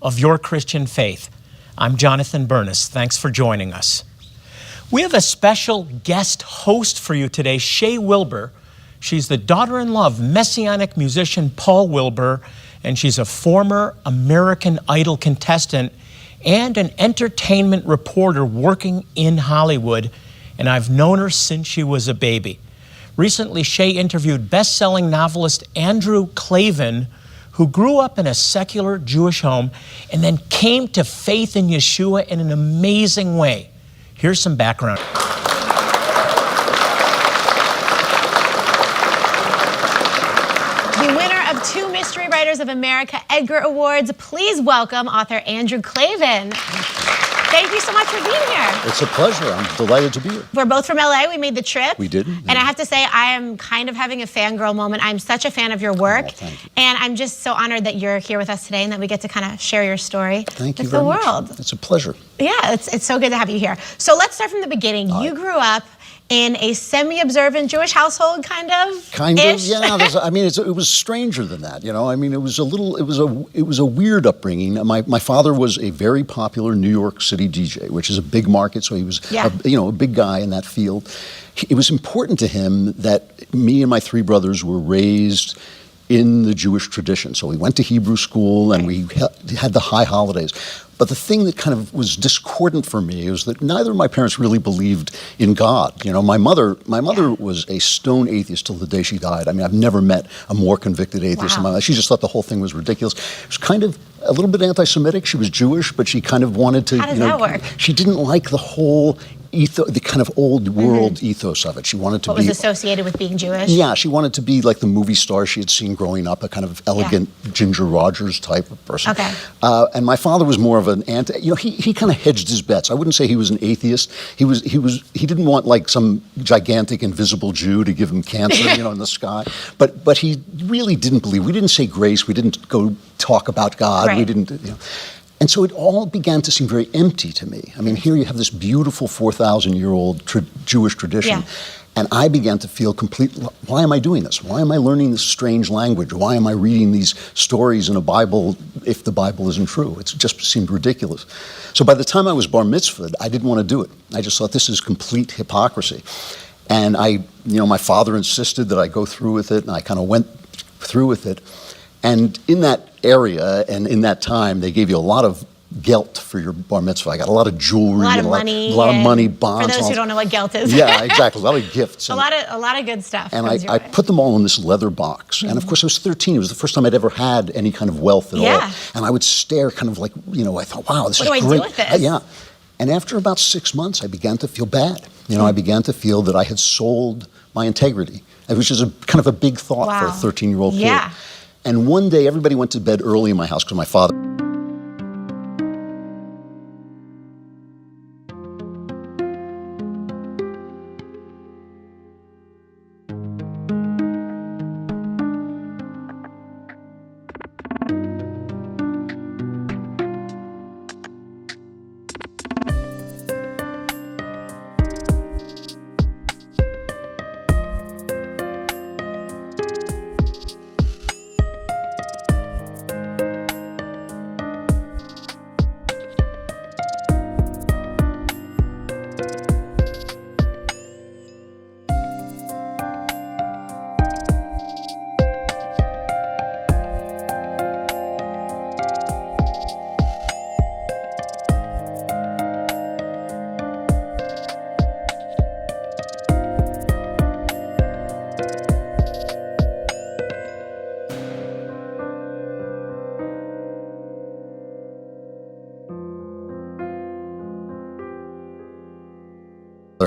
of your Christian faith. I'm Jonathan Bernis. Thanks for joining us. We have a special guest host for you today, Shea Wilbur. She's the daughter-in-law of Messianic musician Paul Wilbur, and she's a former American Idol contestant and an entertainment reporter working in Hollywood, and I've known her since she was a baby. Recently, Shea interviewed best-selling novelist Andrew Klavan, who grew up in a secular Jewish home and then came to faith in Yeshua in an amazing way. Here's some background. The winner of 2 Mystery Writers of America Edgar Awards, please welcome author Andrew Klavan. Thank you so much for being here. It's a pleasure. I'm delighted to be here. We're both from LA. We made the trip. We did. And I have to say, I am kind of having a fangirl moment. I'm such a fan of your work. Oh, thank you. And I'm just so honored that you're here with us today and that we get to kind of share your story Thank you with very the world. much. It's a pleasure. Yeah, it's so good to have you here. So let's start from the beginning. You grew up in a semi-observant Jewish household, kind of? Yeah. I mean, it was stranger than that, you know. I mean, it was a weird upbringing. My father was a very popular New York City DJ, which is a big market, so he was, a big guy in that field. It was important to him that me and my 3 brothers were raised in the Jewish tradition. So we went to Hebrew school and we had the high holidays. But the thing that kind of was discordant for me was that neither of my parents really believed in God. You know, my mother was a stone atheist till the day she died. I mean, I've never met a more convicted atheist in my life. She just thought the whole thing was ridiculous. It was kind of a little bit anti-Semitic. She was Jewish, but she kind of wanted to, How does that work? She didn't like the whole the kind of old world ethos of it. She wanted to what be... was associated with being Jewish? Yeah, she wanted to be like the movie star she had seen growing up, a kind of elegant Ginger Rogers type of person. Okay. And my father was more of an anti... You know, he kind of hedged his bets. I wouldn't say he was an atheist. He didn't want like some gigantic invisible Jew to give him cancer, in the sky. But he really didn't believe. We didn't say grace. We didn't go talk about God. Right. We didn't... And so it all began to seem very empty to me. I mean, here you have this beautiful 4,000-year-old Jewish tradition, and I began to feel why am I doing this? Why am I learning this strange language? Why am I reading these stories in a Bible if the Bible isn't true? It just seemed ridiculous. So by the time I was bar mitzvahed, I didn't want to do it. I just thought this is complete hypocrisy. And my father insisted that I go through with it, and I kind of went through with it. And in that area and in that time, they gave you a lot of gelt for your bar mitzvah. I got a lot of jewelry, a lot of money, bonds. For those who don't know what gelt is. Yeah, exactly. A lot of gifts. a lot of good stuff. And I put them all in this leather box. And of course, I was 13. It was the first time I'd ever had any kind of wealth at all. And I would stare kind of like, I thought, wow, this is great. What do I do with this? Yeah. And after about 6 months, I began to feel bad. I began to feel that I had sold my integrity, which is kind of a big thought for a 13-year-old kid. And one day, everybody went to bed early in my house because my father...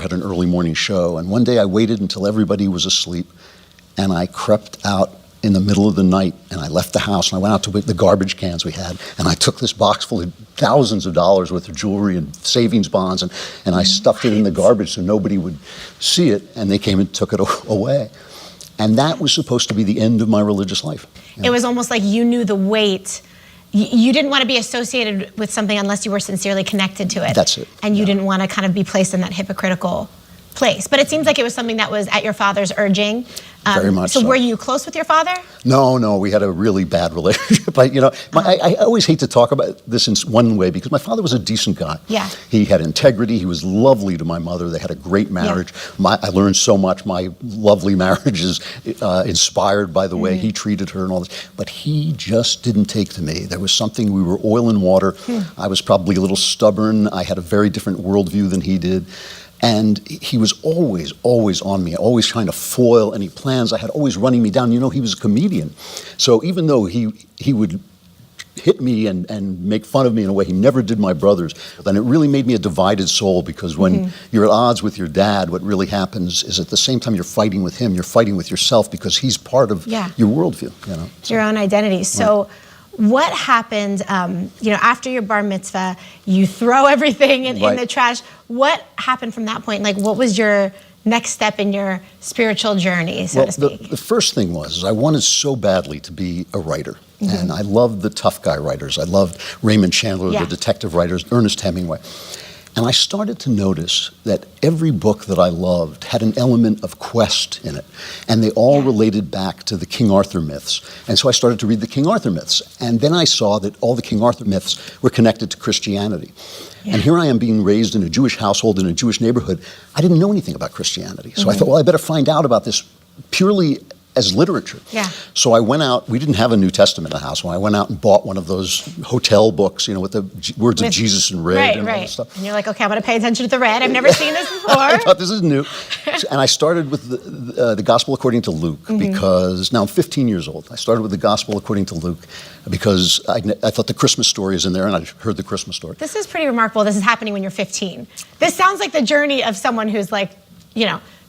had an early morning show, and one day I waited until everybody was asleep, and I crept out in the middle of the night, and I left the house, and I went out to the garbage cans we had, and I took this box full of thousands of dollars worth of jewelry and savings bonds, and I stuffed it in the garbage so nobody would see it, and they came and took it away. And that was supposed to be the end of my religious life. It was almost like you knew the weight. You didn't want to be associated with something unless you were sincerely connected to it. That's it. And you didn't want to kind of be placed in that hypocritical place. But it seems like it was something that was at your father's urging. Very much so. So were you close with your father? No, we had a really bad relationship. I always hate to talk about this in one way because my father was a decent guy. Yeah. He had integrity. He was lovely to my mother. They had a great marriage. Yeah. I learned so much. My lovely marriage is inspired by the way he treated her and all this. But he just didn't take to me. There was something, we were oil and water. I was probably a little stubborn. I had a very different worldview than he did. And he was always on me, always trying to foil any plans I had, always running me down. He was a comedian. So even though he would hit me and make fun of me in a way he never did my brothers, then it really made me a divided soul because when you're at odds with your dad, what really happens is at the same time you're fighting with him, you're fighting with yourself because he's part of your worldview. It's your own identity. So what happened, after your bar mitzvah, you throw everything in the trash. What happened from that point? Like, what was your next step in your spiritual journey, so to speak? The first thing was I wanted so badly to be a writer. And I loved the tough guy writers. I loved Raymond Chandler, the detective writers, Ernest Hemingway. And I started to notice that every book that I loved had an element of quest in it. And they all related back to the King Arthur myths. And so I started to read the King Arthur myths. And then I saw that all the King Arthur myths were connected to Christianity. And here I am being raised in a Jewish household in a Jewish neighborhood. I didn't know anything about Christianity. So I thought, well, I better find out about this purely as literature. So I went out, we didn't have a New Testament in the house, when I went out and bought one of those hotel books, with the words of Jesus in red and all that stuff. And you're like, okay, I'm going to pay attention to the red. I've never seen this before. I thought this is new. And I started with the Gospel according to Luke because now I'm 15 years old. I started with the Gospel according to Luke because I thought the Christmas story is in there and I heard the Christmas story. This is pretty remarkable. This is happening when you're 15. This sounds like the journey of someone who's like,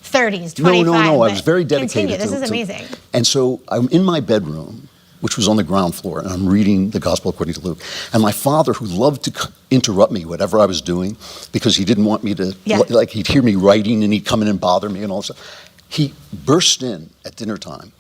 30s, 25. No, I was very dedicated. Continue. This is amazing. And so I'm in my bedroom, which was on the ground floor, and I'm reading the Gospel according to Luke. And my father, who loved to interrupt me, whatever I was doing, because he didn't want me to, he'd hear me writing and he'd come in and bother me and all this stuff. He burst in at dinner time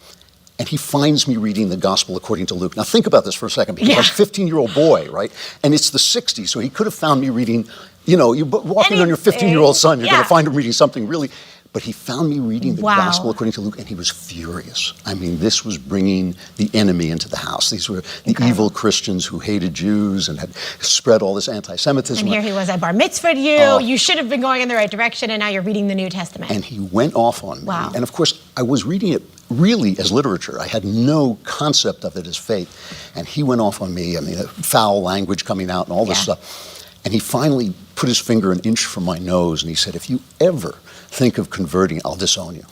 and he finds me reading the Gospel according to Luke. Now think about this for a second, because I'm a 15-year-old boy, right? And it's the 60s, so he could have found me reading, you're walking on your 15-year-old son, you're going to find him reading something really. But he found me reading the Gospel according to Luke, and he was furious. I mean, this was bringing the enemy into the house. These were the evil Christians who hated Jews and had spread all this anti-Semitism. And here he was, I bar mitzvahed you. You should have been going in the right direction, and now you're reading the New Testament. And he went off on me. And of course, I was reading it really as literature. I had no concept of it as faith. And he went off on me. I mean, foul language coming out and all this stuff. And he finally put his finger an inch from my nose, and he said, if you ever think of converting, I'll disown you.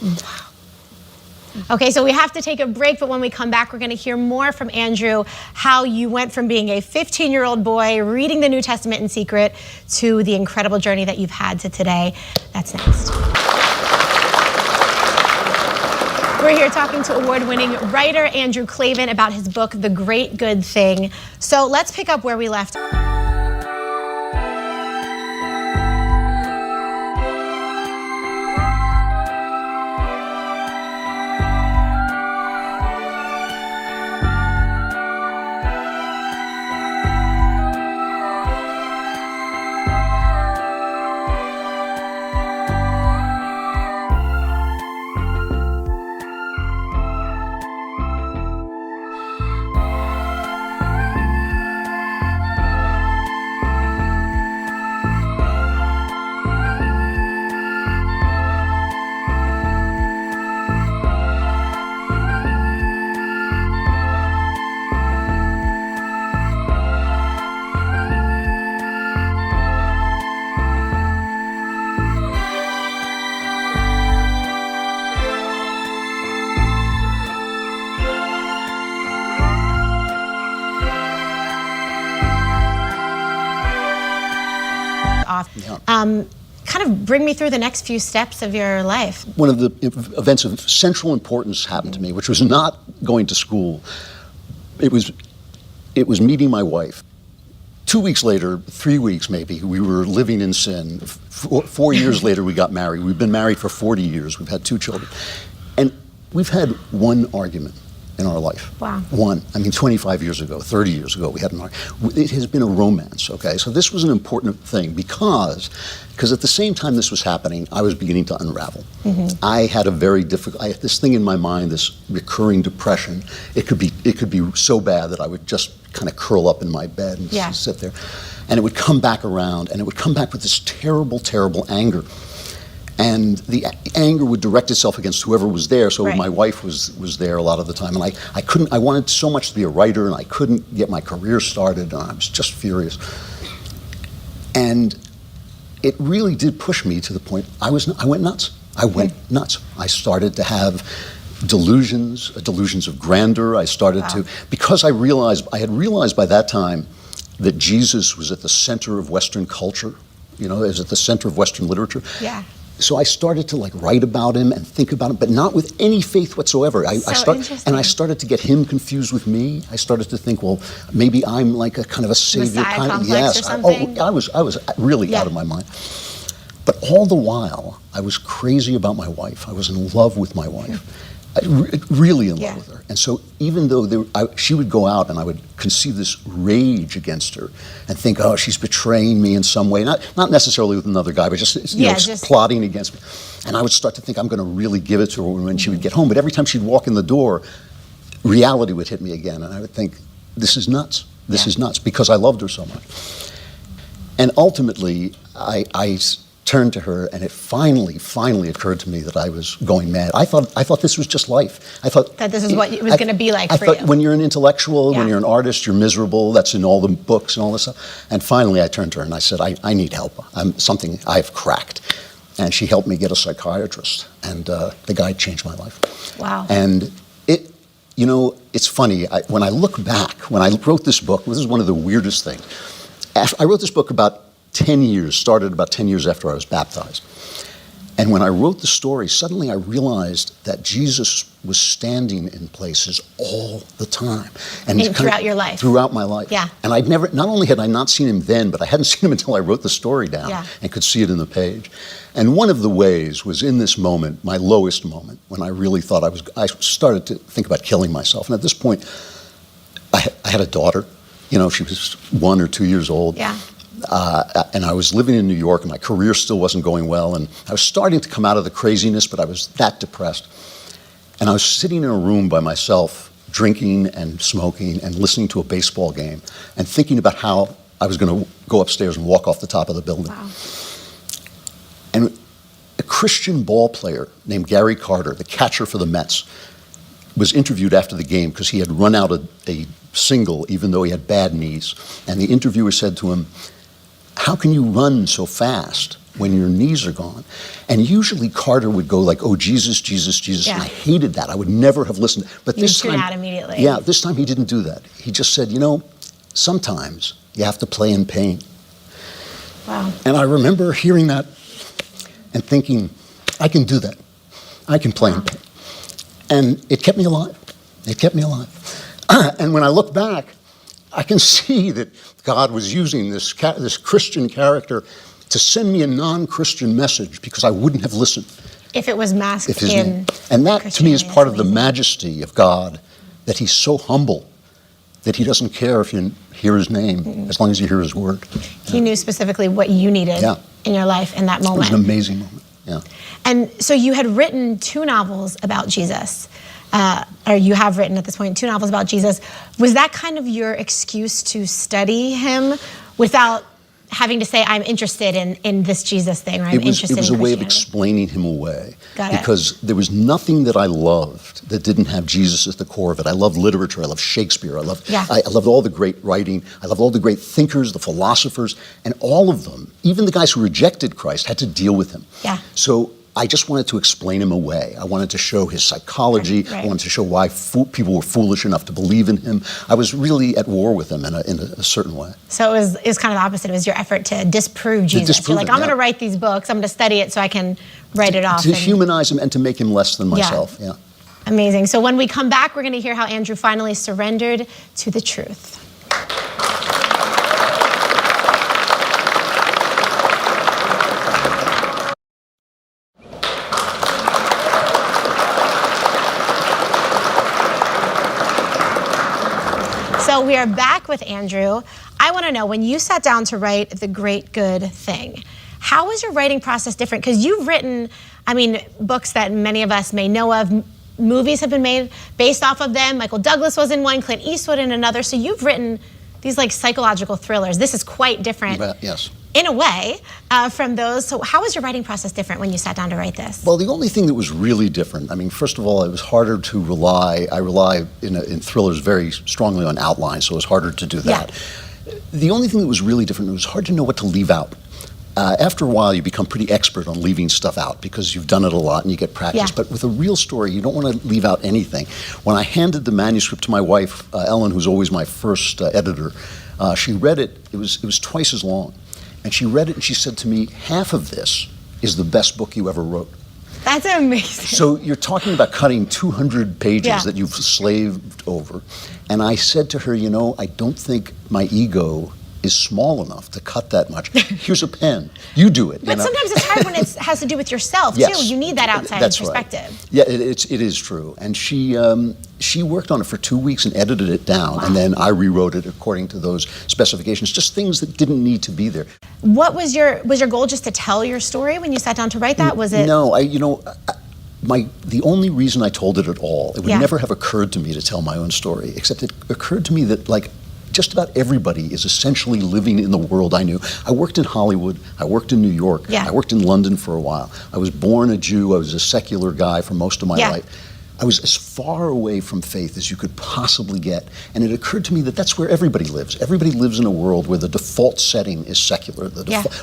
Wow. Okay, so we have to take a break, but when we come back, we're going to hear more from Andrew, how you went from being a 15-year-old boy reading the New Testament in secret to the incredible journey that you've had to today. That's next. We're here talking to award-winning writer Andrew Klavan about his book, The Great Good Thing. So let's pick up where we left off. Kind of bring me through the next few steps of your life. One of the events of central importance happened to me, which was not going to school. It was meeting my wife. 2 weeks later, 3 weeks maybe, we were living in sin. 4 years later, we got married. We've been married for 40 years. We've had 2 children. And we've had one argument in our life. Wow. One. I mean, 25 years ago, 30 years ago, we had an argument. It has been a romance, okay? So this was an important thing because at the same time this was happening, I was beginning to unravel. I had I had this thing in my mind, this recurring depression. It could be so bad that I would just kind of curl up in my bed and sit there. And it would come back around, and it would come back with this terrible, terrible anger. And the anger would direct itself against whoever was there. So my wife was there a lot of the time, and I wanted so much to be a writer, and I couldn't get my career started, and I was just furious. And it really did push me to the point I went nuts. I went nuts. I started to have delusions of grandeur. I started to, because I had realized by that time that Jesus was at the center of Western culture, is at the center of Western literature. Yeah. So I started to write about him and think about him, but not with any faith whatsoever. I started to get him confused with me. I started to think, well, maybe I'm like a kind of a savior Messiah kind of. complex or something? I was really out of my mind. But all the while, I was crazy about my wife. I was in love with my wife. Really in love with her. And so even though she would go out and I would conceive this rage against her and think, oh, she's betraying me in some way, not necessarily with another guy, but just plotting against me. And I would start to think I'm going to really give it to her when she would get home. But every time she'd walk in the door, reality would hit me again. And I would think, this is nuts. This is nuts, because I loved her so much. And ultimately, I turned to her, and it finally occurred to me that I was going mad. I thought this was just life. I thought that this is what it was going to be like for you. I thought when you're an intellectual, when you're an artist, you're miserable. That's in all the books and all this stuff. And finally, I turned to her and I said, I need help. I've cracked. And she helped me get a psychiatrist, and the guy changed my life. Wow. And it's funny. When I look back, when I wrote this book, this is one of the weirdest things. I wrote this book started about 10 years after I was baptized. And when I wrote the story, suddenly I realized that Jesus was standing in places all the time. And throughout your life? Throughout my life. Yeah. And not only had I not seen him then, but I hadn't seen him until I wrote the story down and could see it in the page. And one of the ways was in this moment, my lowest moment, when I really thought I started to think about killing myself. And at this point, I had a daughter. She was 1 or 2 years old. Yeah. And I was living in New York, and my career still wasn't going well, and I was starting to come out of the craziness, but I was that depressed. And I was sitting in a room by myself, drinking and smoking and listening to a baseball game and thinking about how I was going to go upstairs and walk off the top of the building. Wow. And a Christian ball player named Gary Carter, the catcher for the Mets, was interviewed after the game because he had run out a single even though he had bad knees. And the interviewer said to him, how can you run so fast when your knees are gone? And usually Carter would go like, oh, Jesus, Jesus, Jesus. Yeah. And I hated that. I would never have listened. But this time, out immediately. Yeah, this time he didn't do that. He just said, sometimes you have to play in pain. Wow. And I remember hearing that and thinking, I can do that. I can play in pain. And it kept me alive. It kept me alive. And when I look back, I can see that God was using this Christian character to send me a non-Christian message because I wouldn't have listened. If it was masked in. And that, to me, is part of the majesty of God, that he's so humble that he doesn't care if you hear his name, as long as you hear his word. He knew specifically what you needed in your life in that moment. It was an amazing moment, yeah. And so you had written 2 novels about Jesus, or you have written at this point 2 novels about Jesus. Was that kind of your excuse to study him without having to say, I'm interested in this Jesus thing, or I'm interested in It was a way of Christianity? explaining him away. Got it. Because there was nothing that I loved that didn't have Jesus at the core of it. I loved literature, I loved Shakespeare, I loved all the great writing, I loved all the great thinkers, the philosophers, and all of them, even the guys who rejected Christ, had to deal with him. Yeah. So I just wanted to explain him away. I wanted to show his psychology. Right. I wanted to show why people were foolish enough to believe in him. I was really at war with him in a certain way. So it was kind of the opposite. It was your effort to disprove Jesus. You're like, I'm going to write these books. I'm going to study it so I can write it off. To humanize him and to make him less than myself. Yeah. Amazing. So when we come back, we're going to hear how Andrew finally surrendered to the truth. So we are back with Andrew. I want to know, when you sat down to write The Great Good Thing, how was your writing process different? Because you've written, I mean, books that many of us may know of. Movies have been made based off of them. Michael Douglas was in one, Clint Eastwood in another. So you've written these like psychological thrillers. This is quite different. Yes. In a way, from those. So how was your writing process different when you sat down to write this? Well, the only thing that was really different, I mean, first of all, it was harder to rely, I rely in thrillers very strongly on outlines, so it was harder to do that. Yeah. The only thing that was really different, it was hard to know what to leave out. After a while, you become pretty expert on leaving stuff out because you've done it a lot and you get practice. Yeah. But with a real story, you don't want to leave out anything. When I handed the manuscript to my wife, Ellen, who's always my first editor, she read it. It was twice as long. And she read it and she said to me, half of this is the best book you ever wrote. That's amazing. So you're talking about cutting 200 pages that you've slaved over. And I said to her, you know, I don't think my ego is small enough to cut that much. Here's a pen. You do it. But sometimes it's hard when it has to do with yourself, too. You need that outside perspective. Right. Yeah, it is true. And she worked on it for 2 weeks and edited it down. Wow. And then I rewrote it according to those specifications, just things that didn't need to be there. What was your goal, just to tell your story when you sat down to write that? Was it? No, the only reason I told it at all, it would never have occurred to me to tell my own story, except it occurred to me that, like, just about everybody is essentially living in the world I knew. I worked in Hollywood, I worked in New York, I worked in London for a while. I was born a Jew, I was a secular guy for most of my life. I was as far away from faith as you could possibly get. And it occurred to me that that's where everybody lives. Everybody lives in a world where the default setting is secular.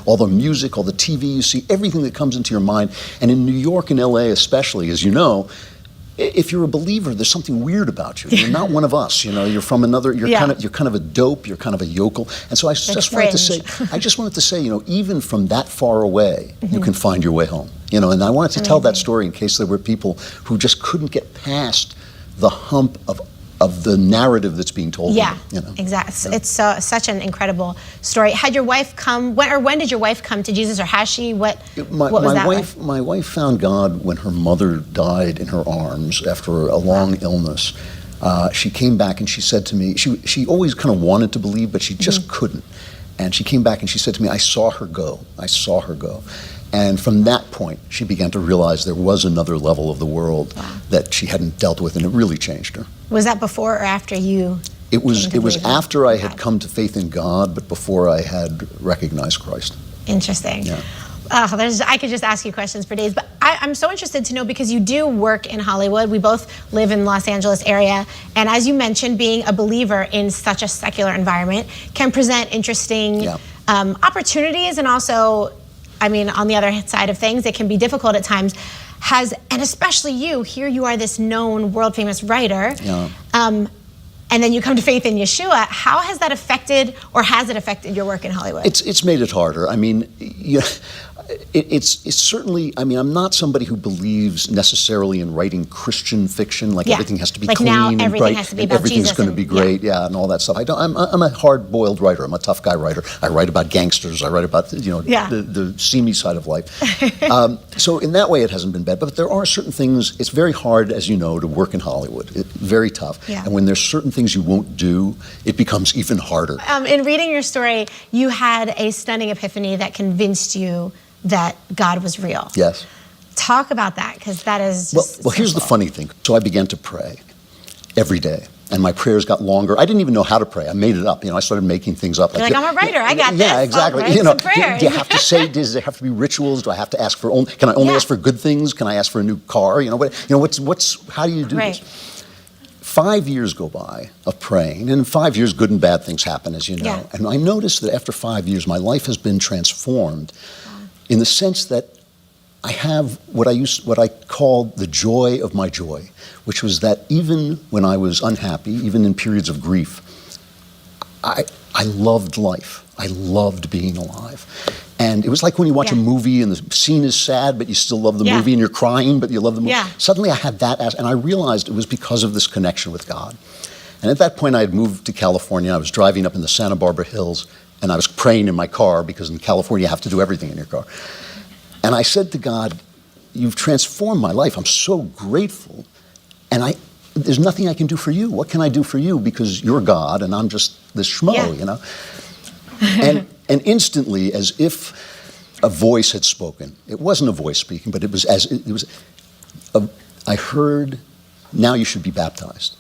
All the music, all the TV you see, everything that comes into your mind. And in New York and LA especially, as you know, if you're a believer, there's something weird about you. You're not one of us. You know, you're from another. You're kind of a dope. You're kind of a yokel. And so I just wanted to say, you know, even from that far away, you can find your way home. You know, and I wanted to tell that story in case there were people who just couldn't get past the hump of the narrative that's being told. Yeah, you know? Exactly. Yeah. It's such an incredible story. Had your wife come, when did your wife come to Jesus, or has she? What was that like? My wife found God when her mother died in her arms after a long illness. She came back and she said to me, she always kind of wanted to believe, but she just couldn't. And she came back and she said to me, I saw her go. I saw her go. And from that point, she began to realize there was another level of the world that she hadn't dealt with, and it really changed her. Was that before or after you? It was after I had come to faith in God, but before I had recognized Christ. Interesting. Yeah. I could just ask you questions for days, but I'm so interested to know, because you do work in Hollywood. We both live in the Los Angeles area, and as you mentioned, being a believer in such a secular environment can present interesting opportunities, and also, I mean, on the other side of things, it can be difficult at times. And especially you, here you are, this known, world-famous writer, and then you come to faith in Yeshua. How has that affected, or has it affected your work in Hollywood? It's made it harder. I mean, it's certainly, I mean, I'm not somebody who believes necessarily in writing Christian fiction, like everything has to be clean and bright, has to be about everything's going to be great, and all that stuff. I'm a hard-boiled writer. I'm a tough guy writer. I write about gangsters. I write about the seamy side of life. So in that way, it hasn't been bad. But there are certain things. It's very hard, as you know, to work in Hollywood. Very tough. And when there's certain things you won't do, it becomes even harder. In reading your story, you had a stunning epiphany that convinced you that God was real. Yes. Talk about that, because that is just well, here's the funny thing. So I began to pray every day, and my prayers got longer. I didn't even know how to pray. I made it up. You know, I started making things up. You're like, I'm a writer. I got this. Yeah, exactly. You know, do you have to say? Does there have to be rituals? Do I have to ask for? Can I only ask for good things? Can I ask for a new car? You know, how do you do this? 5 years go by of praying, and in 5 years, good and bad things happen, as you know. And I noticed that after 5 years, my life has been transformed in the sense that I have what I called the joy of my joy, which was that even when I was unhappy, even in periods of grief, I loved life. I loved being alive. And it was like when you watch a movie and the scene is sad, but you still love the movie, and you're crying, but you love the movie. Suddenly I had that, and I realized it was because of this connection with God. And at that point, I had moved to California. I was driving up in the Santa Barbara Hills, and I was praying in my car, because in California you have to do everything in your car. And I said to God, you've transformed my life. I'm so grateful. And there's nothing I can do for you. What can I do for you? Because you're God and I'm just this schmo, you know? And instantly, as if a voice had spoken, it wasn't a voice speaking, but I heard, now you should be baptized.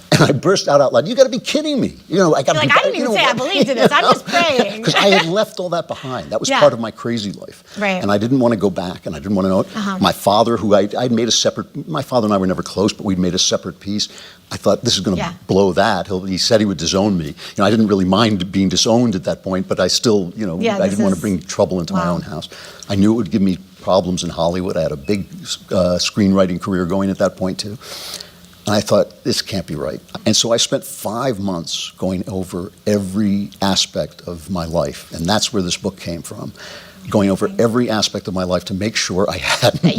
And I burst out loud, you got to be kidding me. You know, I got to be. I didn't even say I believed in this. I'm just praying. Because I had left all that behind. That was part of my crazy life. Right. And I didn't want to go back, and I didn't want to know it. My father, who I'd made a separate, my father and I were never close, but we'd made a separate peace. I thought, this is going to blow that. He said he would disown me. You know, I didn't really mind being disowned at that point, but I still, you know, I didn't want to bring trouble into my own house. I knew it would give me problems in Hollywood. I had a big screenwriting career going at that point, too. And I thought, this can't be right. And so I spent 5 months going over every aspect of my life. And that's where this book came from. Going over every aspect of my life to make sure I hadn't if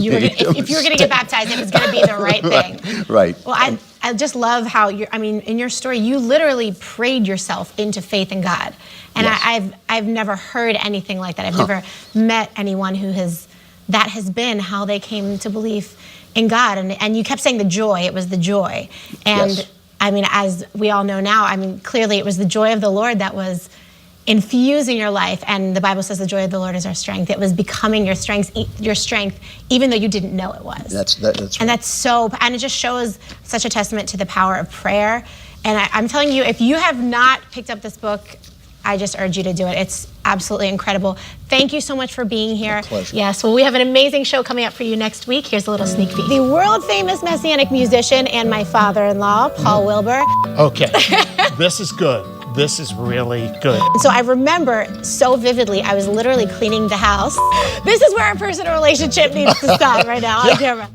you were going to get baptized, it was going to be the right thing. Right. Well, I just love how in your story, you literally prayed yourself into faith in God. And yes. I've never heard anything like that. I've never met anyone who that has been how they came to believe in God. And you kept saying the joy, it was the joy. And yes. I mean, as we all know now, I mean, clearly it was the joy of the Lord that was infusing your life. And the Bible says the joy of the Lord is our strength. It was becoming your strength, even though you didn't know it was. That's right. And and it just shows such a testament to the power of prayer. And I'm telling you, if you have not picked up this book, I just urge you to do it. It's absolutely incredible. Thank you so much for being here. My pleasure. Yes, well, we have an amazing show coming up for you next week. Here's a little sneak peek. The world-famous Messianic musician and my father-in-law, Paul Wilbur. Okay, this is good. This is really good. So I remember so vividly, I was literally cleaning the house. This is where our personal relationship needs to stop right now on camera.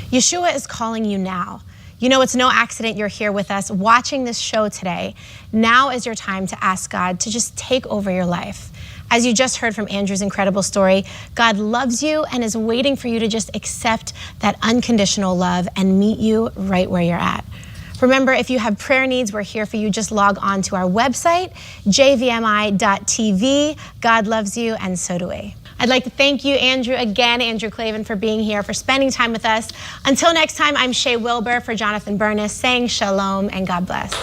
Yeshua is calling you now. You know, it's no accident you're here with us watching this show today. Now is your time to ask God to just take over your life. As you just heard from Andrew's incredible story, God loves you and is waiting for you to just accept that unconditional love and meet you right where you're at. Remember, if you have prayer needs, we're here for you. Just log on to our website, jvmi.tv. God loves you, and so do we. I'd like to thank you, Andrew Klavan, for being here, for spending time with us. Until next time, I'm Shay Wilbur for Jonathan Burness, saying shalom and God bless.